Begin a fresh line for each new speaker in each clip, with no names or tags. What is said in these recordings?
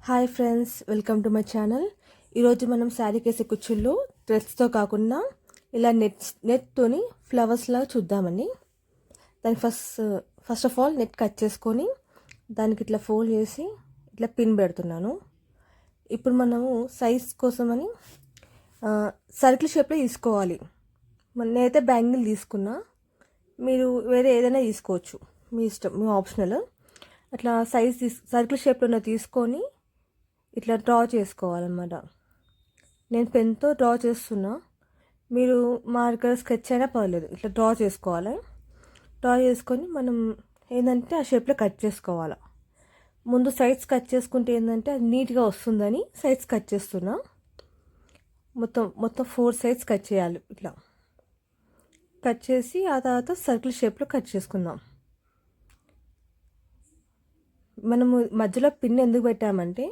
Hi friends, welcome to my channel. ఈరోజు మనం శారీ కేసే కుచ్చుళ్ళు థ్రెడ్స్తో కాకుండా ఇలా నెట్తోని ఫ్లవర్స్ లాగా చూద్దామండి. దానికి first of all net cut చేసుకొని దానికి ఇట్లా ఫోల్డ్ చేసి ఇట్లా పిన్ పెడుతున్నాను. ఇప్పుడు మనము సైజ్ కోసమని సర్కిల్ షేప్లో తీసుకోవాలి. నేనైతే బ్యాంగిల్ తీసుకున్నా, మీరు వేరే ఏదైనా తీసుకోవచ్చు, మీ ఇష్టం, మీ ఆప్షనల్. అట్లా సర్కిల్ షేప్లో తీసుకొని ఇట్లా డ్రా చేసుకోవాలన్నమాట. నేను పెన్తో డ్రా చేస్తున్నా, మీరు మార్కర్ స్కెచ్ అయినా పర్లేదు. ఇట్లా డ్రా చేసుకోవాలి. డ్రా చేసుకొని మనం ఏంటంటే ఆ షేప్లో కట్ చేసుకోవాలి. ముందు సైడ్స్ కట్ చేసుకుంటే ఏంటంటే అది నీట్గా వస్తుందని సైడ్స్ కట్ చేస్తున్నా. మొత్తం 4 సైడ్స్ కట్ చేయాలి. ఇట్లా కట్ చేసి ఆ తర్వాత సర్కిల్ షేప్లో కట్ చేసుకుందాం. మనము మధ్యలో పిన్ ఎందుకు పెట్టామంటే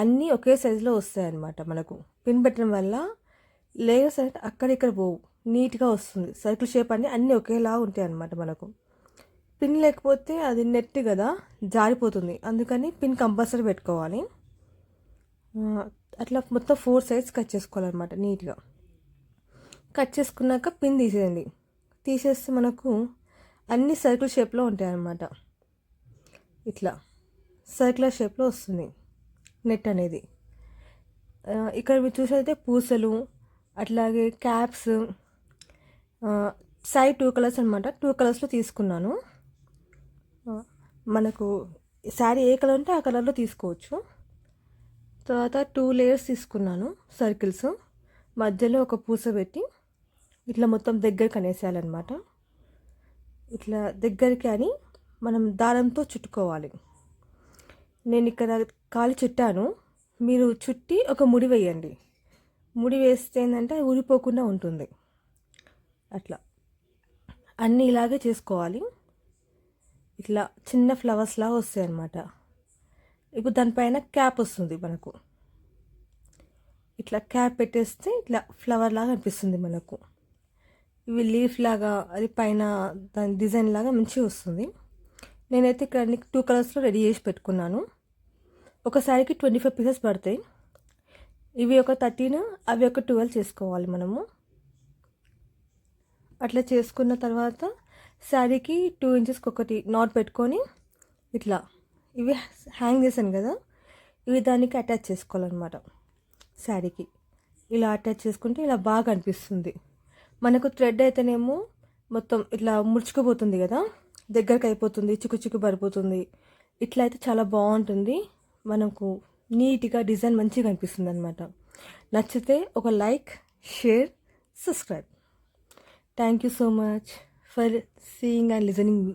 అన్నీ ఒకే సైజులో వస్తాయి అన్నమాట. మనకు పిన్ పెట్టడం వల్ల లేయర్స్ అంటే అక్కడిక్కడ పోవు, నీట్గా వస్తుంది. సర్కిల్ షేప్ అన్నీ ఒకేలా ఉంటాయి అన్నమాట. మనకు పిన్ లేకపోతే అది నెట్ కదా, జారిపోతుంది. అందుకని పిన్ కంపల్సరీ పెట్టుకోవాలి. అట్లా మొత్తం 4 సైడ్స్ కట్ చేసుకోవాలన్నమాట. నీట్గా కట్ చేసుకున్నాక పిన్ తీసేయండి. తీసేస్తే మనకు అన్ని సర్కిల్ షేప్లో ఉంటాయి అన్నమాట. ఇట్లా సర్క్యులర్ షేప్లో వస్తుంది నెట్ అనేది. ఇక్కడ మీరు చూసైతే పూసలు, అట్లాగే క్యాప్స్, సైడ్ 2 కలర్స్ అనమాట. 2 కలర్స్లో తీసుకున్నాను. మనకు శారీ ఏ కలర్ ఉంటే ఆ కలర్లో తీసుకోవచ్చు. తర్వాత 2 లేయర్స్ తీసుకున్నాను సర్కిల్స్. మధ్యలో ఒక పూస పెట్టి ఇట్లా మొత్తం దగ్గరికి అనేసేయాలన్నమాట. ఇట్లా దగ్గరికి అని మనం దారంతో చుట్టుకోవాలి. నేను ఇక్కడ కాలు చుట్టాను, మీరు చుట్టి ఒక ముడి వేయండి. ముడి వేస్తే ఏంటంటే ఊరిపోకుండా ఉంటుంది. అట్లా అన్నీ ఇలాగే చేసుకోవాలి. ఇట్లా చిన్న ఫ్లవర్స్ లాగా వస్తాయి అన్నమాట. ఇప్పుడు దానిపైన క్యాప్ వస్తుంది మనకు. ఇట్లా క్యాప్ పెట్టేస్తే ఇట్లా ఫ్లవర్ లాగా అనిపిస్తుంది మనకు. ఇవి లీఫ్ లాగా, అది పైన దాని డిజైన్ లాగా మంచిగా వస్తుంది. నేనైతే ఇక్కడ 2 కలర్స్లో రెడీ చేసి పెట్టుకున్నాను. ఒక శారీకి 25 పీసెస్ పడతాయి. ఇవి ఒక 13, అవి ఒక 12 చేసుకోవాలి మనము. అట్లా చేసుకున్న తర్వాత శారీకి 2 ఇంచెస్కి ఒకటి నాట్ పెట్టుకొని ఇట్లా ఇవి హ్యాంగ్ చేశాను కదా, ఇవి దానికి అటాచ్ చేసుకోవాలన్నమాట. శారీకి ఇలా అటాచ్ చేసుకుంటే ఇలా బాగా అనిపిస్తుంది. మనకు థ్రెడ్ అయితేనేమో మొత్తం ఇట్లా ముడుచుకుపోతుంది కదా, దగ్గరకు అయిపోతుంది, చిక్కు పడిపోతుంది. ఇట్లా అయితే చాలా బాగుంటుంది. మనకు నీట్గా డిజైన్ మంచిగా అనిపిస్తుంది అనమాట. నచ్చితే ఒక like, share, subscribe. Thank you so much for seeing and listening me.